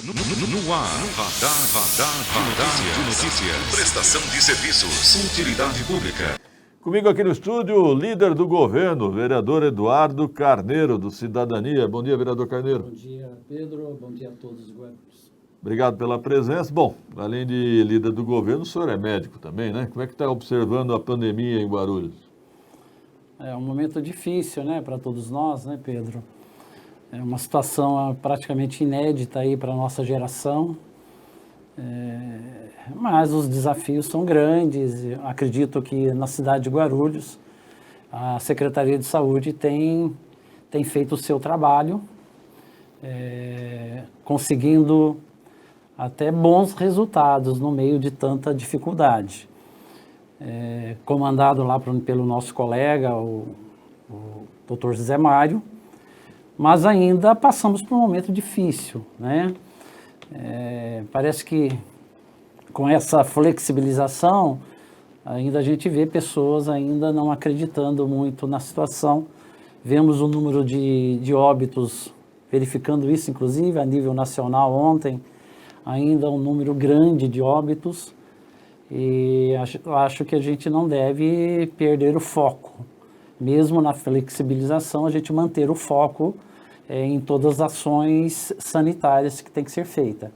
No ar, radar de notícias. Prestação de serviços. Utilidade pública. Comigo aqui no estúdio, o líder do governo, vereador Eduardo Carneiro, do Cidadania. Bom dia, vereador Carneiro. Bom dia, Pedro. Bom dia a todos os guarulhos. Obrigado pela presença. Bom, além de líder do governo, o senhor é médico também, né? Como é que está observando a pandemia em Guarulhos? É um momento difícil, né, para todos nós, né, Pedro? É uma situação praticamente inédita aí para a nossa geração, mas os desafios são grandes. Eu acredito que na cidade de Guarulhos, a Secretaria de Saúde tem feito o seu trabalho, conseguindo até bons resultados no meio de tanta dificuldade. Comandado lá pelo nosso colega, o Dr. Zé Mário, mas ainda passamos por um momento difícil, né? Parece que com essa flexibilização, ainda a gente vê pessoas ainda não acreditando muito na situação. Vemos o número de óbitos, verificando isso inclusive a nível nacional ontem, ainda um número grande de óbitos, e acho que a gente não deve perder o foco. Mesmo na flexibilização, a gente manter o foco em todas as ações sanitárias que tem que ser feita.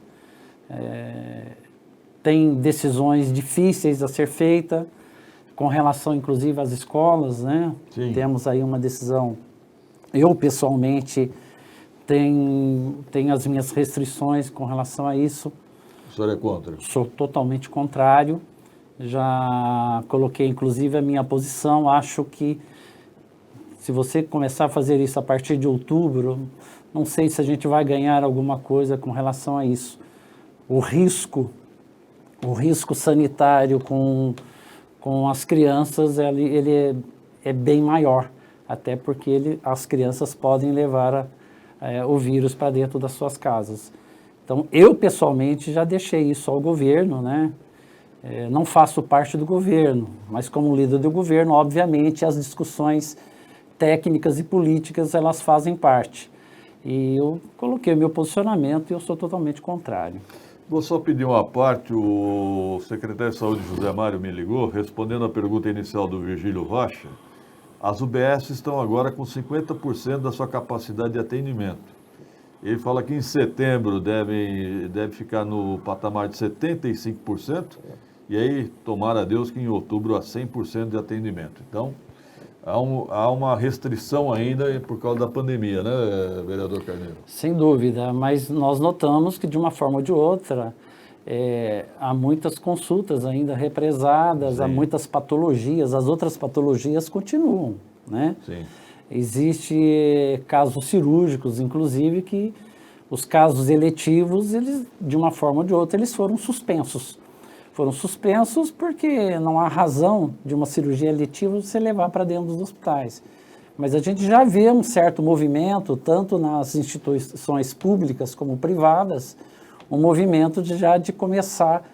Tem decisões difíceis a ser feita, com relação inclusive às escolas, né? Sim. Temos aí uma decisão, eu pessoalmente tenho as minhas restrições com relação a isso. O senhor é contra? Sou totalmente contrário, já coloquei inclusive a minha posição. Acho que se você começar a fazer isso a partir de outubro, não sei se a gente vai ganhar alguma coisa com relação a isso. O risco sanitário com as crianças, ele é bem maior, até porque as crianças podem levar o vírus para dentro das suas casas. Então, eu pessoalmente já deixei isso ao governo, né? Não faço parte do governo, mas como líder do governo, obviamente, as discussões técnicas e políticas, elas fazem parte. E eu coloquei o meu posicionamento e eu sou totalmente contrário. Vou só pedir uma parte, o secretário de Saúde, José Mário, me ligou, respondendo a pergunta inicial do Virgílio Rocha. As UBS estão agora com 50% da sua capacidade de atendimento. Ele fala que em setembro deve ficar no patamar de 75%, e aí, tomara a Deus, que em outubro há 100% de atendimento. Então, há uma restrição ainda por causa da pandemia, né, vereador Carneiro? Sem dúvida, mas nós notamos que de uma forma ou de outra, há muitas consultas ainda represadas, Sim. há muitas patologias, as outras patologias continuam, né? Sim. Existem casos cirúrgicos, inclusive, que os casos eletivos, eles, de uma forma ou de outra, eles foram suspensos. Foram suspensos porque não há razão de uma cirurgia eletiva você levar para dentro dos hospitais. Mas a gente já vê um certo movimento, tanto nas instituições públicas como privadas, um movimento de começar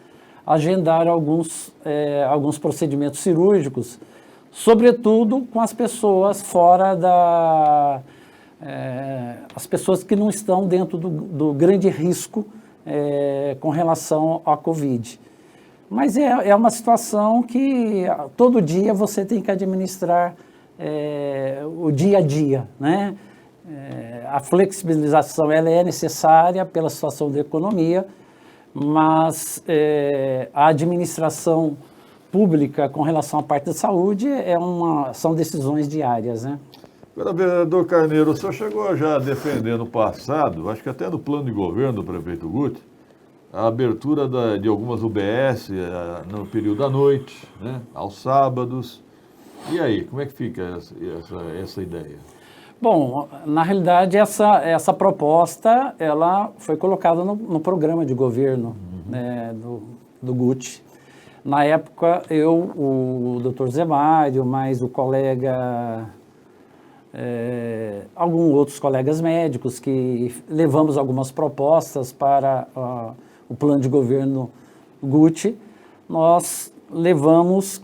a agendar alguns procedimentos cirúrgicos, sobretudo com as pessoas as pessoas que não estão dentro do grande risco com relação à Covid. Mas é uma situação que todo dia você tem que administrar o dia a dia, né? A flexibilização ela é necessária pela situação da economia, mas a administração pública com relação à parte da saúde são decisões diárias, né? Agora, vereador Carneiro, o senhor chegou já a defender no passado, acho que até no plano de governo do prefeito Guti, a abertura de algumas UBS no período da noite, né, aos sábados. E aí, como é que fica essa ideia? Bom, na realidade, essa proposta ela foi colocada no programa de governo, né, do Guti. Na época, o Dr. Zé Mário, mais o colega, alguns outros colegas médicos, que levamos algumas propostas para o plano de governo Guti, nós levamos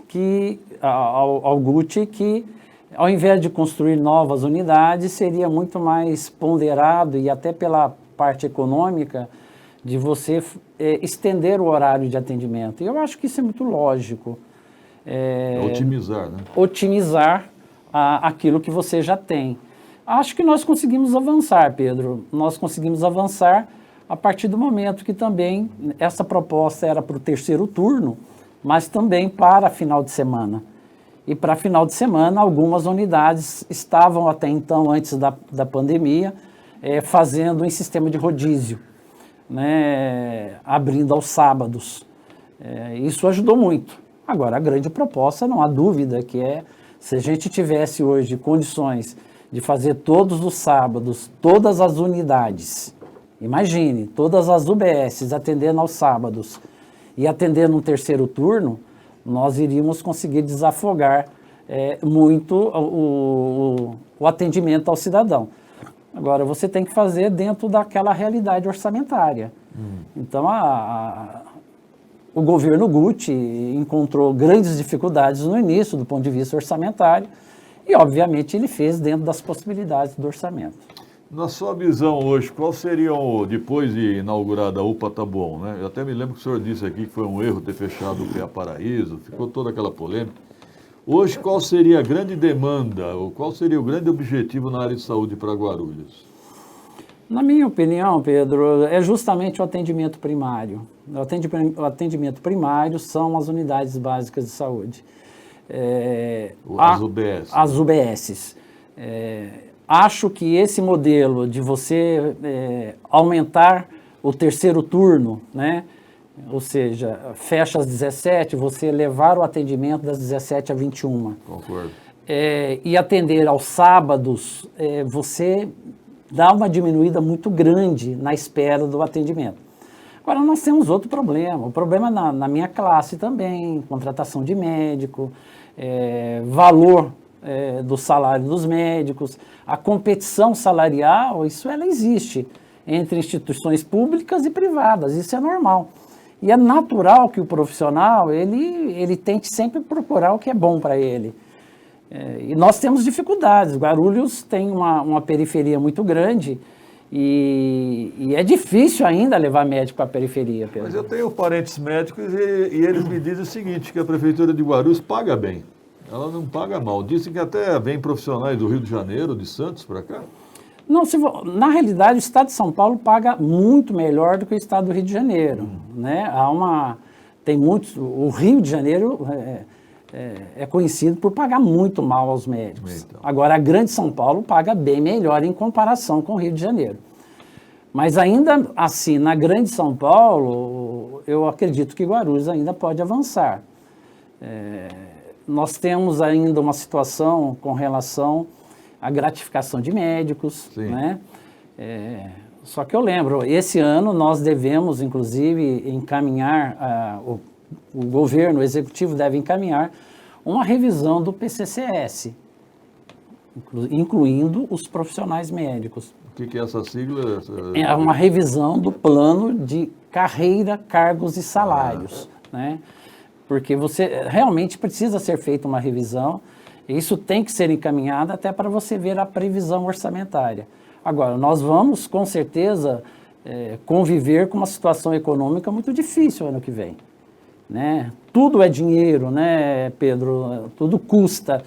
ao Guti que, ao invés de construir novas unidades, seria muito mais ponderado, e até pela parte econômica, de você estender o horário de atendimento. E eu acho que isso é muito lógico. Otimizar, né? Otimizar aquilo que você já tem. Acho que nós conseguimos avançar, Pedro. Nós conseguimos avançar a partir do momento que também essa proposta era para o terceiro turno, mas também para final de semana. E para final de semana, algumas unidades estavam até então, antes da pandemia, fazendo em sistema de rodízio, né, abrindo aos sábados. Isso ajudou muito. Agora, a grande proposta, não há dúvida, que se a gente tivesse hoje condições de fazer todos os sábados, todas as unidades, imagine, todas as UBSs atendendo aos sábados e atendendo um terceiro turno, nós iríamos conseguir desafogar muito o atendimento ao cidadão. Agora, você tem que fazer dentro daquela realidade orçamentária. Então, o governo Guti encontrou grandes dificuldades no início, do ponto de vista orçamentário, e, obviamente, ele fez dentro das possibilidades do orçamento. Na sua visão hoje, qual seriam, depois de inaugurada a UPA Taboão, né? Eu até me lembro que o senhor disse aqui que foi um erro ter fechado o PA Paraíso, ficou toda aquela polêmica. Hoje, qual seria a grande demanda, ou qual seria o grande objetivo na área de saúde para Guarulhos? Na minha opinião, Pedro, é justamente o atendimento primário. O atendimento primário são as unidades básicas de saúde. As UBS. As UBSs. Acho que esse modelo de você aumentar o terceiro turno, né? Ou seja, fecha às 17, você levar o atendimento das 17 às 21. Concordo. E atender aos sábados, você dá uma diminuída muito grande na espera do atendimento. Agora, nós temos outro problema. O problema na minha classe também, contratação de médico, valor do salário dos médicos, a competição salarial, ela existe entre instituições públicas e privadas, isso é normal. E é natural que o profissional, ele tente sempre procurar o que é bom para ele. E nós temos dificuldades. Guarulhos tem uma periferia muito grande e é difícil ainda levar médico para a periferia, Pedro. Mas eu tenho parentes médicos e eles me dizem o seguinte, que a Prefeitura de Guarulhos paga bem. Ela não paga mal. Dizem que até vem profissionais do Rio de Janeiro, de Santos, para cá. Não, na realidade, o Estado de São Paulo paga muito melhor do que o Estado do Rio de Janeiro. Né? Tem muitos. O Rio de Janeiro é conhecido por pagar muito mal aos médicos. Então. Agora, a Grande São Paulo paga bem melhor em comparação com o Rio de Janeiro. Mas ainda assim, na Grande São Paulo, eu acredito que Guarulhos ainda pode avançar. Nós temos ainda uma situação com relação à gratificação de médicos, né? Só que eu lembro, esse ano nós devemos, inclusive, encaminhar, o governo, o executivo deve encaminhar uma revisão do PCCS, incluindo os profissionais médicos. O que é essa sigla? É uma revisão do plano de carreira, cargos e salários, né? Porque você realmente precisa ser feita uma revisão, e isso tem que ser encaminhado até para você ver a previsão orçamentária. Agora, nós vamos, com certeza, conviver com uma situação econômica muito difícil ano que vem. Né? Tudo é dinheiro, né, Pedro? Tudo custa.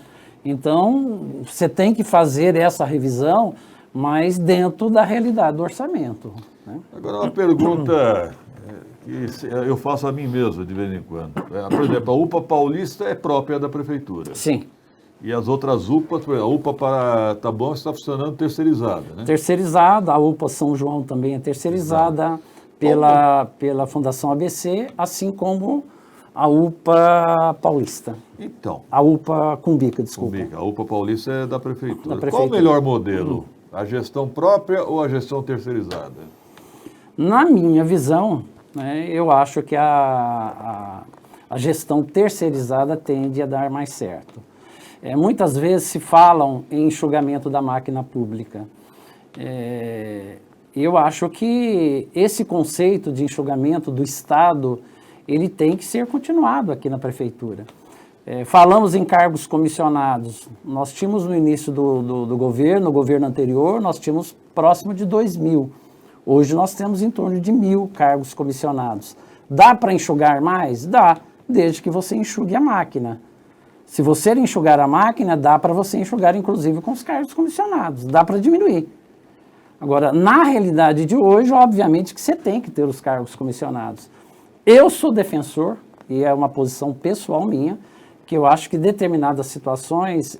Então, você tem que fazer essa revisão, mas dentro da realidade do orçamento. Né? Agora, uma pergunta que eu faço a mim mesmo, de vez em quando. Por exemplo, a UPA Paulista é própria da Prefeitura. Sim. E as outras UPAs, a UPA para Taboão está funcionando terceirizada, né? Terceirizada, a UPA São João também é terceirizada pela Fundação ABC, assim como a UPA Paulista. Então. A UPA Cumbica, desculpa. A UPA Paulista é da Prefeitura. Da Prefeitura. Qual o melhor modelo? A gestão própria ou a gestão terceirizada? Na minha visão, né, eu acho que a gestão terceirizada tende a dar mais certo. Muitas vezes se falam em enxugamento da máquina pública. Eu acho que esse conceito de enxugamento do Estado, ele tem que ser continuado aqui na Prefeitura. Falamos em cargos comissionados. Nós tínhamos no início do governo, no governo anterior, nós tínhamos próximo de 2.000. Hoje nós temos em torno de 1.000 cargos comissionados. Dá para enxugar mais? Dá, desde que você enxugue a máquina. Se você enxugar a máquina, dá para você enxugar, inclusive, com os cargos comissionados. Dá para diminuir. Agora, na realidade de hoje, obviamente que você tem que ter os cargos comissionados. Eu sou defensor, e é uma posição pessoal minha, que eu acho que em determinadas situações,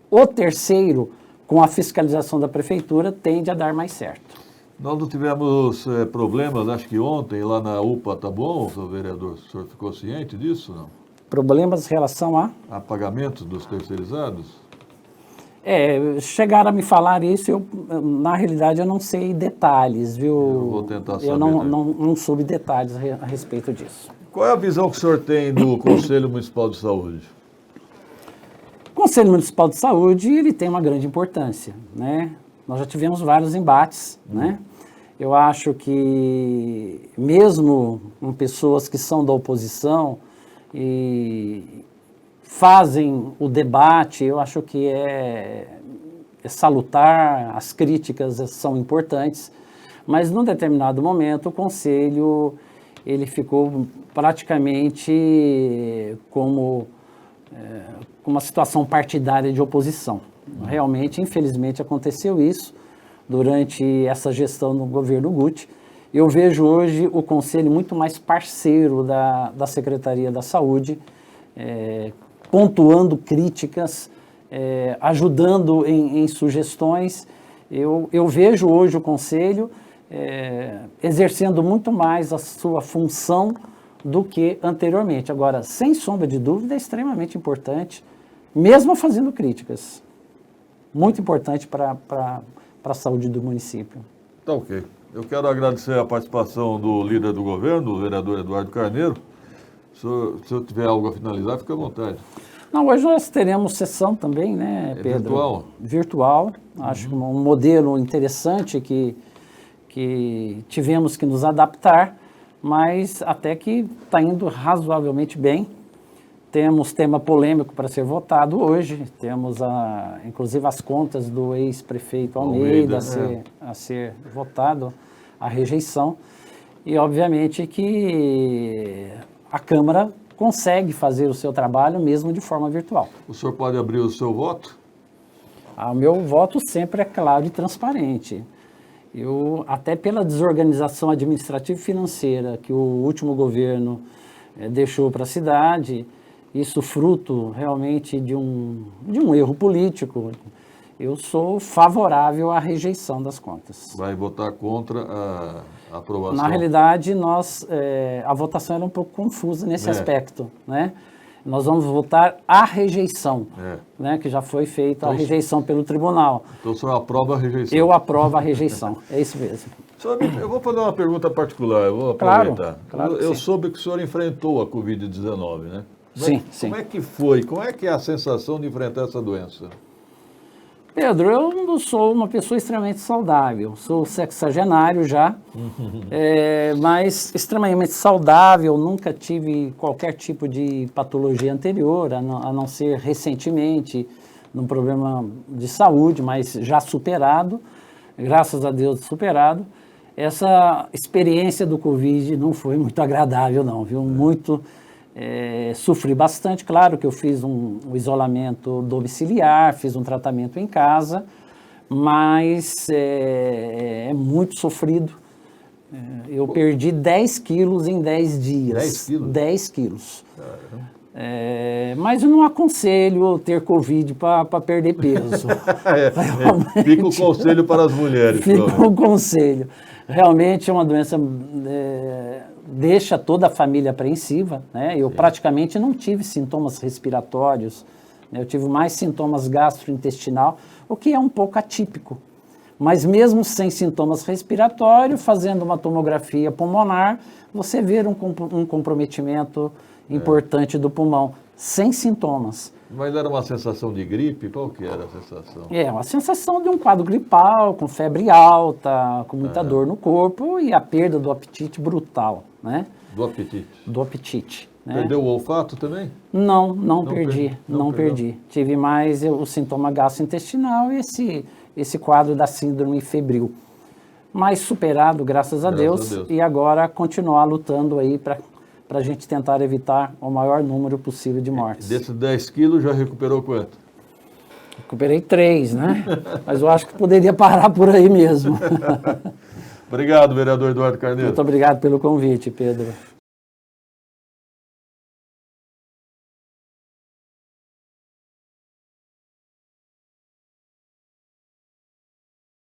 o terceiro, com a fiscalização da prefeitura, tende a dar mais certo. Nós não tivemos problemas, acho que ontem, lá na UPA, tá bom, seu vereador? O senhor ficou ciente disso, não? Problemas em relação a pagamentos dos terceirizados? Chegaram a me falar isso, na realidade eu não sei detalhes, viu? Eu vou tentar saber. Eu não soube detalhes a respeito disso. Qual é a visão que o senhor tem do Conselho Municipal de Saúde? O Conselho Municipal de Saúde, ele tem uma grande importância, né? Nós já tivemos vários embates, né? Eu acho que mesmo com pessoas que são da oposição e fazem o debate, eu acho que é salutar, as críticas são importantes, mas num determinado momento o Conselho ele ficou praticamente como uma situação partidária de oposição. Realmente, infelizmente, aconteceu isso durante essa gestão do governo Guti. Eu vejo hoje o Conselho muito mais parceiro da Secretaria da Saúde, pontuando críticas, ajudando em sugestões. Eu vejo hoje o Conselho exercendo muito mais a sua função do que anteriormente. Agora, sem sombra de dúvida, é extremamente importante, mesmo fazendo críticas. Muito importante para a saúde do município. Tá ok. Eu quero agradecer a participação do líder do governo, o vereador Eduardo Carneiro. Se eu tiver algo a finalizar, fique à vontade. Não, hoje nós teremos sessão também, né, Pedro? Virtual? Virtual. Acho que um modelo interessante que tivemos que nos adaptar, mas até que está indo razoavelmente bem. Temos tema polêmico para ser votado hoje, temos inclusive as contas do ex-prefeito Almeida a ser votado, a rejeição, e obviamente que a Câmara consegue fazer o seu trabalho mesmo de forma virtual. O senhor pode abrir o seu voto? O meu voto sempre é claro e transparente. Até pela desorganização administrativa e financeira que o último governo deixou para a cidade, isso fruto realmente de um erro político, eu sou favorável à rejeição das contas. Vai votar contra a aprovação? Na realidade, a votação era um pouco confusa nesse aspecto, né? Nós vamos votar a rejeição, né, que já foi feita a rejeição pelo tribunal. Então o senhor aprova a rejeição? Eu aprovo a rejeição, é isso mesmo. Senhor, eu vou fazer uma pergunta particular, eu vou aproveitar. Claro eu soube que o senhor enfrentou a Covid-19, né? Sim. Como é que foi? Como é que é a sensação de enfrentar essa doença? Pedro, eu não sou uma pessoa extremamente saudável, sou sexagenário já, mas extremamente saudável, nunca tive qualquer tipo de patologia anterior, a não ser recentemente, num problema de saúde, mas já superado, graças a Deus superado. Essa experiência do Covid não foi muito agradável não, viu? Sofri bastante, claro que eu fiz um isolamento domiciliar, fiz um tratamento em casa, mas é muito sofrido. Eu perdi 10 quilos em 10 dias. 10 quilos? 10 quilos. Mas eu não aconselho ter Covid para perder peso. Fica o conselho para as mulheres. Fica o conselho. Realmente é uma doença... deixa toda a família apreensiva, né? Eu praticamente não tive sintomas respiratórios, né? Eu tive mais sintomas gastrointestinal, o que é um pouco atípico. Mas mesmo sem sintomas respiratórios, fazendo uma tomografia pulmonar, você vê um comprometimento importante do pulmão, sem sintomas. Mas era uma sensação de gripe? Qual que era a sensação? Uma sensação de um quadro gripal, com febre alta, com muita dor no corpo e a perda do apetite brutal, né? Do apetite? Do apetite. Né? Perdeu o olfato também? Não perdi. Tive mais o sintoma gastrointestinal e esse quadro da síndrome febril. mas superado, graças a Deus, e agora continuar lutando aí para a gente tentar evitar o maior número possível de mortes. Desses 10 quilos, já recuperou quanto? Recuperei 3, né? Mas eu acho que poderia parar por aí mesmo. Obrigado, vereador Eduardo Carneiro. Muito obrigado pelo convite, Pedro.